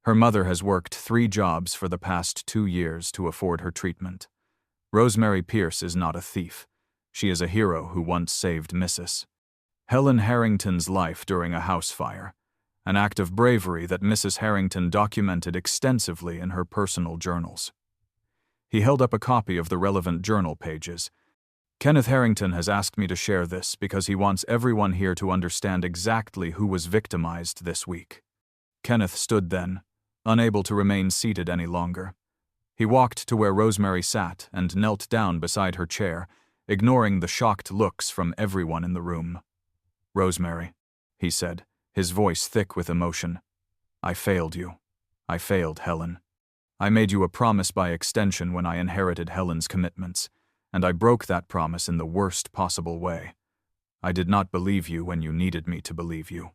Her mother has worked 3 jobs for the past 2 years to afford her treatment. Rosemary Pierce is not a thief. She is a hero who once saved Mrs. Helen Harrington's life during a house fire, an act of bravery that Mrs. Harrington documented extensively in her personal journals. He held up a copy of the relevant journal pages. Kenneth Harrington has asked me to share this because he wants everyone here to understand exactly who was victimized this week. Kenneth stood then, unable to remain seated any longer. He walked to where Rosemary sat and knelt down beside her chair, ignoring the shocked looks from everyone in the room. Rosemary, he said, his voice thick with emotion. I failed you. I failed Helen. I made you a promise by extension when I inherited Helen's commitments, and I broke that promise in the worst possible way. I did not believe you when you needed me to believe you.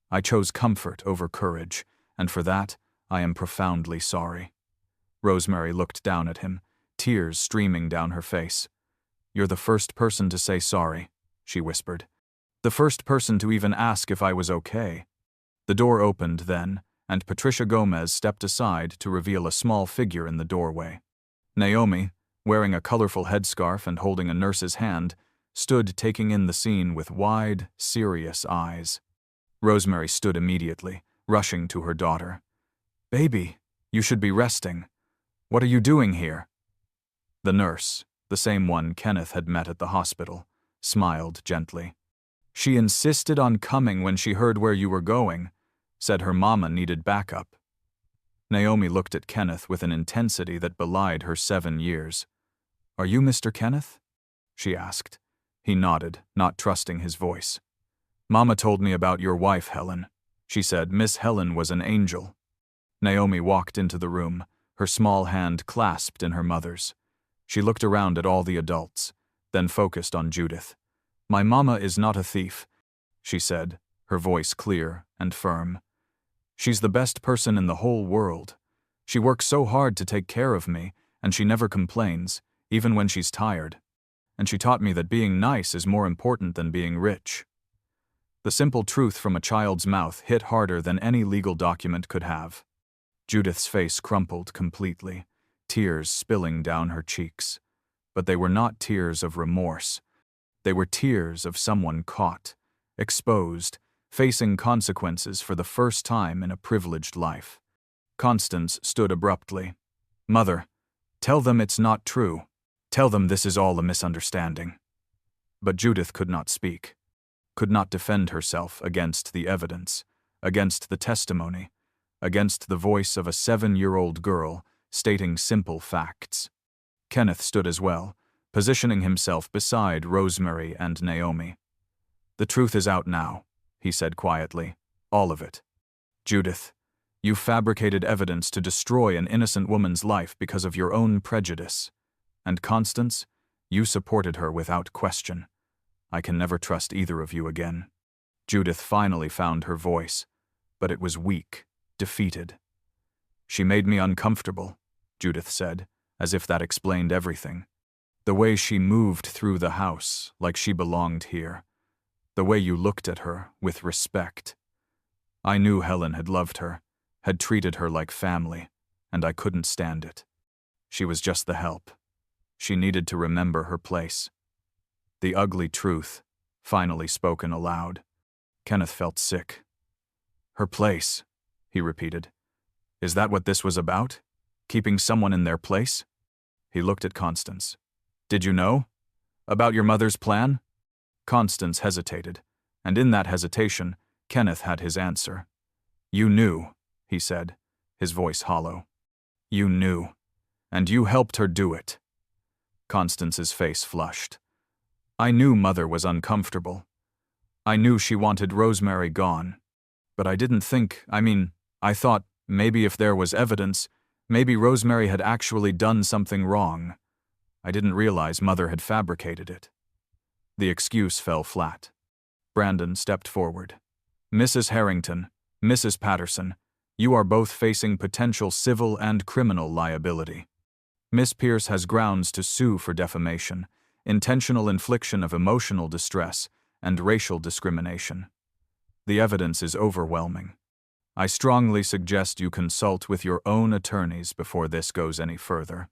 I chose comfort over courage, and for that, I am profoundly sorry. Rosemary looked down at him, tears streaming down her face. You're the first person to say sorry, she whispered. The first person to even ask if I was okay. The door opened then, and Patricia Gomez stepped aside to reveal a small figure in the doorway. Naomi, wearing a colorful headscarf and holding a nurse's hand, stood taking in the scene with wide, serious eyes. Rosemary stood immediately, rushing to her daughter. Baby, you should be resting. What are you doing here? The nurse, the same one Kenneth had met at the hospital, smiled gently. She insisted on coming when she heard where you were going, said her mama needed backup. Naomi looked at Kenneth with an intensity that belied her 7 years. Are you Mr. Kenneth? She asked. He nodded, not trusting his voice. Mama told me about your wife, Helen. She said Miss Helen was an angel. Naomi walked into the room, her small hand clasped in her mother's. She looked around at all the adults, then focused on Judith. My mama is not a thief, she said, her voice clear and firm. She's the best person in the whole world. She works so hard to take care of me, and she never complains, even when she's tired. And she taught me that being nice is more important than being rich. The simple truth from a child's mouth hit harder than any legal document could have. Judith's face crumpled completely, tears spilling down her cheeks. But they were not tears of remorse. They were tears of someone caught, exposed, facing consequences for the first time in a privileged life. Constance stood abruptly. Mother, tell them it's not true. Tell them this is all a misunderstanding. But Judith could not speak, could not defend herself against the evidence, against the testimony, against the voice of a 7-year-old girl stating simple facts. Kenneth stood as well, positioning himself beside Rosemary and Naomi. The truth is out now, he said quietly. All of it. Judith, you fabricated evidence to destroy an innocent woman's life because of your own prejudice. And Constance, you supported her without question. I can never trust either of you again. Judith finally found her voice, but it was weak, defeated. She made me uncomfortable, Judith said, as if that explained everything. The way she moved through the house, like she belonged here. The way you looked at her, with respect. I knew Helen had loved her, had treated her like family, and I couldn't stand it. She was just the help. She needed to remember her place. The ugly truth, finally spoken aloud. Kenneth felt sick. Her place, he repeated. Is that what this was about? Keeping someone in their place? He looked at Constance. Did you know? About your mother's plan? Constance hesitated, and in that hesitation, Kenneth had his answer. You knew, he said, his voice hollow. You knew, and you helped her do it. Constance's face flushed. I knew Mother was uncomfortable. I knew she wanted Rosemary gone. But I didn't think, I thought maybe if there was evidence, maybe Rosemary had actually done something wrong. I didn't realize Mother had fabricated it. The excuse fell flat. Brandon stepped forward. Mrs. Harrington, Mrs. Patterson, you are both facing potential civil and criminal liability. Miss Pierce has grounds to sue for defamation, intentional infliction of emotional distress, and racial discrimination. The evidence is overwhelming. I strongly suggest you consult with your own attorneys before this goes any further.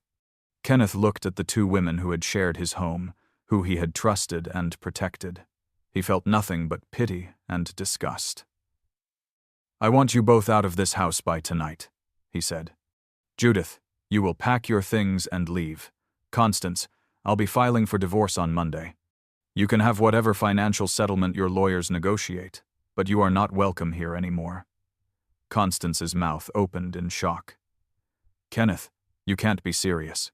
Kenneth looked at the two women who had shared his home, who he had trusted and protected. He felt nothing but pity and disgust. I want you both out of this house by tonight, he said. Judith, you will pack your things and leave. Constance, I'll be filing for divorce on Monday. You can have whatever financial settlement your lawyers negotiate, but you are not welcome here anymore. Constance's mouth opened in shock. Kenneth, you can't be serious.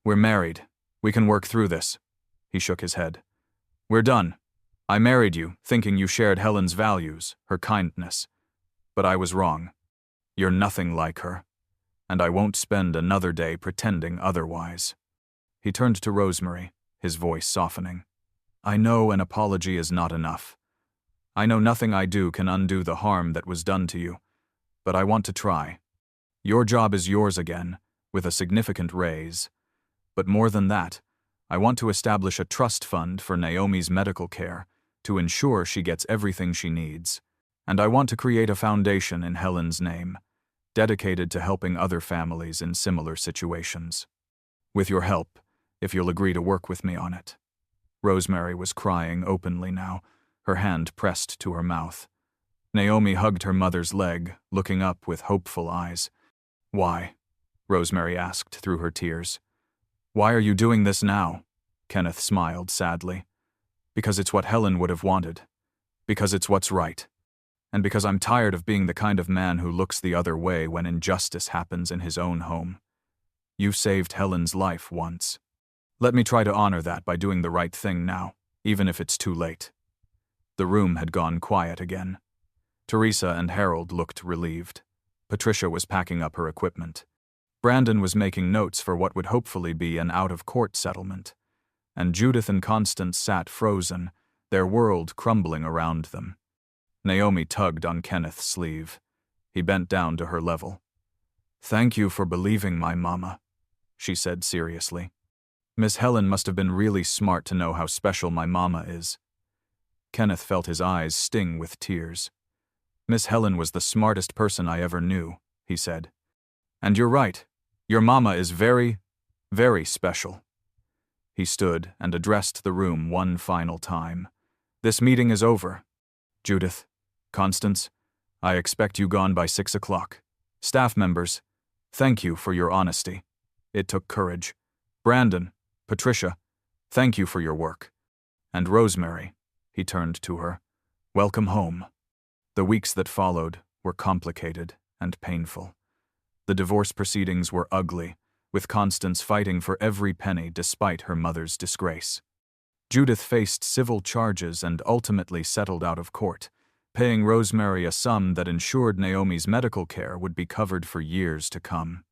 We're married. We can work through this. He shook his head. We're done. I married you, thinking you shared Helen's values, her kindness. But I was wrong. You're nothing like her. And I won't spend another day pretending otherwise. He turned to Rosemary, his voice softening. I know an apology is not enough. I know nothing I do can undo the harm that was done to you. But I want to try. Your job is yours again, with a significant raise. But more than that, I want to establish a trust fund for Naomi's medical care to ensure she gets everything she needs. And I want to create a foundation in Helen's name, dedicated to helping other families in similar situations. With your help, if you'll agree to work with me on it. Rosemary was crying openly now, her hand pressed to her mouth. Naomi hugged her mother's leg, looking up with hopeful eyes. Why? Rosemary asked through her tears. Why are you doing this now? Kenneth smiled sadly. Because it's what Helen would have wanted. Because it's what's right. And because I'm tired of being the kind of man who looks the other way when injustice happens in his own home. You saved Helen's life once. Let me try to honor that by doing the right thing now, even if it's too late. The room had gone quiet again. Teresa and Harold looked relieved. Patricia was packing up her equipment. Brandon was making notes for what would hopefully be an out-of-court settlement. And Judith and Constance sat frozen, their world crumbling around them. Naomi tugged on Kenneth's sleeve. He bent down to her level. Thank you for believing my mama, she said seriously. Miss Helen must have been really smart to know how special my mama is. Kenneth felt his eyes sting with tears. Miss Helen was the smartest person I ever knew, he said. And you're right. Your mama is very, very special. He stood and addressed the room one final time. This meeting is over. Judith, Constance, I expect you gone by 6 o'clock. Staff members, thank you for your honesty. It took courage. Brandon, Patricia, thank you for your work. And Rosemary, he turned to her, welcome home. The weeks that followed were complicated and painful. The divorce proceedings were ugly, with Constance fighting for every penny despite her mother's disgrace. Judith faced civil charges and ultimately settled out of court, paying Rosemary a sum that ensured Naomi's medical care would be covered for years to come.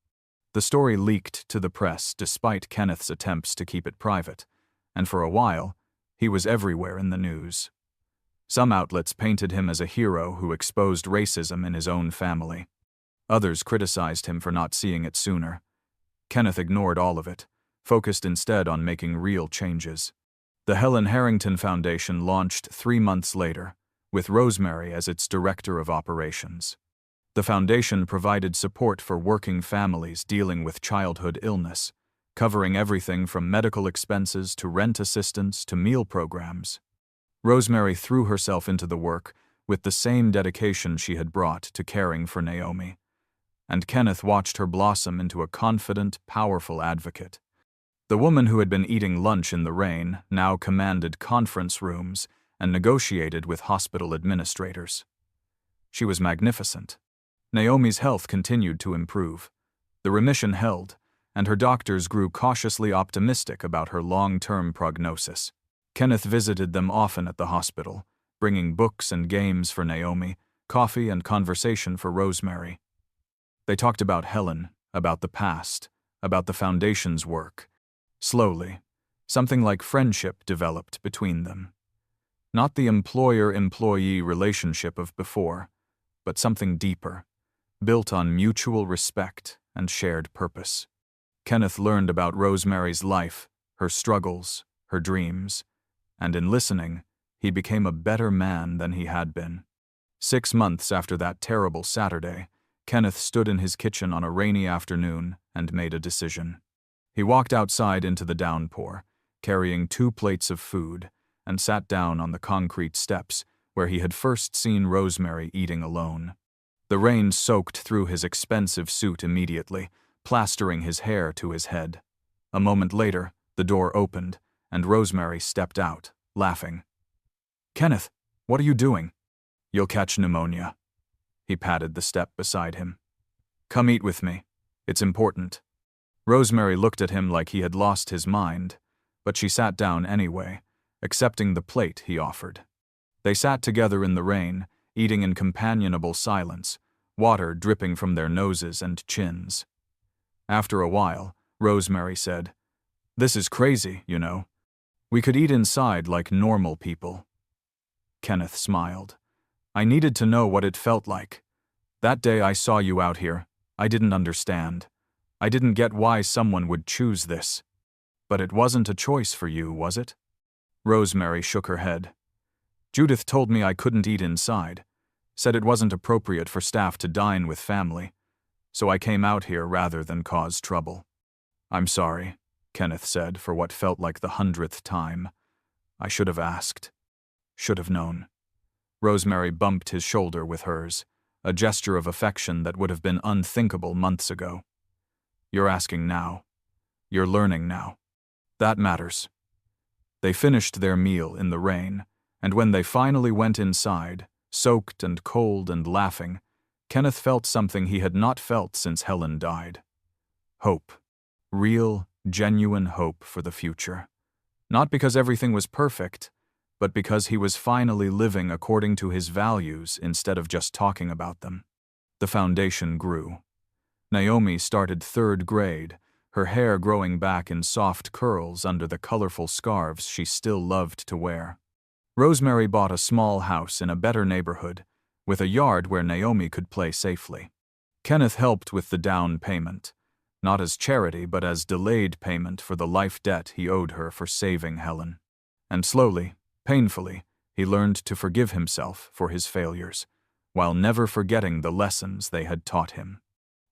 The story leaked to the press despite Kenneth's attempts to keep it private, and for a while, he was everywhere in the news. Some outlets painted him as a hero who exposed racism in his own family. Others criticized him for not seeing it sooner. Kenneth ignored all of it, focused instead on making real changes. The Helen Harrington Foundation launched 3 months later, with Rosemary as its director of operations. The foundation provided support for working families dealing with childhood illness, covering everything from medical expenses to rent assistance to meal programs. Rosemary threw herself into the work with the same dedication she had brought to caring for Naomi, and Kenneth watched her blossom into a confident, powerful advocate. The woman who had been eating lunch in the rain now commanded conference rooms and negotiated with hospital administrators. She was magnificent. Naomi's health continued to improve. The remission held, and her doctors grew cautiously optimistic about her long-term prognosis. Kenneth visited them often at the hospital, bringing books and games for Naomi, coffee and conversation for Rosemary. They talked about Helen, about the past, about the foundation's work. Slowly, something like friendship developed between them. Not the employer-employee relationship of before, but something deeper, built on mutual respect and shared purpose. Kenneth learned about Rosemary's life, her struggles, her dreams, and in listening, he became a better man than he had been. 6 months after that terrible Saturday, Kenneth stood in his kitchen on a rainy afternoon and made a decision. He walked outside into the downpour, carrying 2 plates of food, and sat down on the concrete steps where he had first seen Rosemary eating alone. The rain soaked through his expensive suit immediately, plastering his hair to his head. A moment later, the door opened, and Rosemary stepped out, laughing. "Kenneth, what are you doing?" "You'll catch pneumonia." He patted the step beside him. "Come eat with me. It's important." Rosemary looked at him like he had lost his mind, but she sat down anyway, accepting the plate he offered. They sat together in the rain, eating in companionable silence, water dripping from their noses and chins. After a while, Rosemary said, "This is crazy, you know. We could eat inside like normal people." Kenneth smiled. "I needed to know what it felt like. That day I saw you out here, I didn't understand. I didn't get why someone would choose this. But it wasn't a choice for you, was it?" Rosemary shook her head. "Judith told me I couldn't eat inside, said it wasn't appropriate for staff to dine with family, so I came out here rather than cause trouble." "I'm sorry," Kenneth said for what felt like the 100th time. "I should have asked. Should have known." Rosemary bumped his shoulder with hers, a gesture of affection that would have been unthinkable months ago. "You're asking now. You're learning now. That matters." They finished their meal in the rain, and when they finally went inside, soaked and cold and laughing, Kenneth felt something he had not felt since Helen died. Hope. Real, genuine hope for the future. Not because everything was perfect, but because he was finally living according to his values instead of just talking about them. The foundation grew. Naomi started 3rd grade, her hair growing back in soft curls under the colorful scarves she still loved to wear. Rosemary bought a small house in a better neighborhood, with a yard where Naomi could play safely. Kenneth helped with the down payment, not as charity but as delayed payment for the life debt he owed her for saving Helen. And slowly, painfully, he learned to forgive himself for his failures, while never forgetting the lessons they had taught him.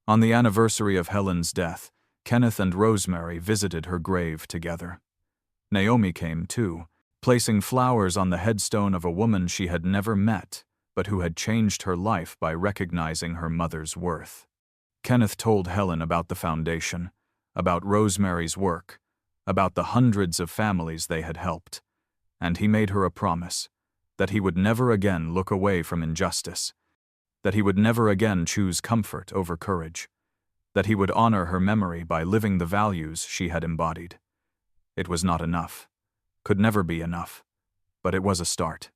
On the anniversary of Helen's death, Kenneth and Rosemary visited her grave together. Naomi came too, placing flowers on the headstone of a woman she had never met, but who had changed her life by recognizing her mother's worth. Kenneth told Helen about the foundation, about Rosemary's work, about the hundreds of families they had helped, and he made her a promise that he would never again look away from injustice, that he would never again choose comfort over courage, that he would honor her memory by living the values she had embodied. It was not enough, could never be enough, but it was a start.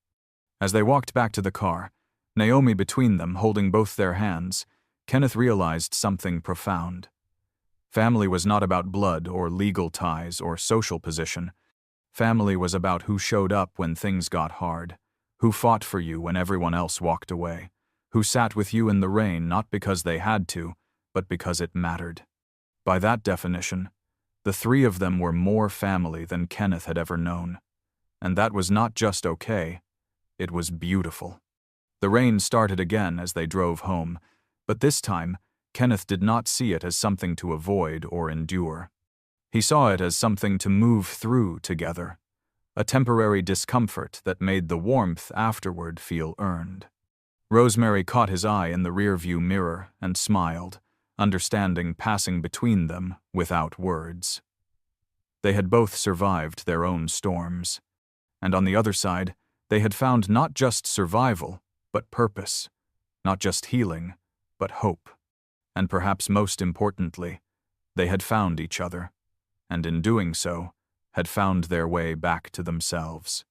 As they walked back to the car, Naomi between them holding both their hands, Kenneth realized something profound. Family was not about blood or legal ties or social position. Family was about who showed up when things got hard, who fought for you when everyone else walked away, who sat with you in the rain not because they had to, but because it mattered. By that definition, the three of them were more family than Kenneth had ever known. And that was not just okay, it was beautiful. The rain started again as they drove home, but this time, Kenneth did not see it as something to avoid or endure. He saw it as something to move through together, a temporary discomfort that made the warmth afterward feel earned. Rosemary caught his eye in the rearview mirror and smiled, understanding passing between them without words. They had both survived their own storms, and on the other side, they had found not just survival, but purpose, not just healing, but hope. And perhaps most importantly, they had found each other, and in doing so, had found their way back to themselves.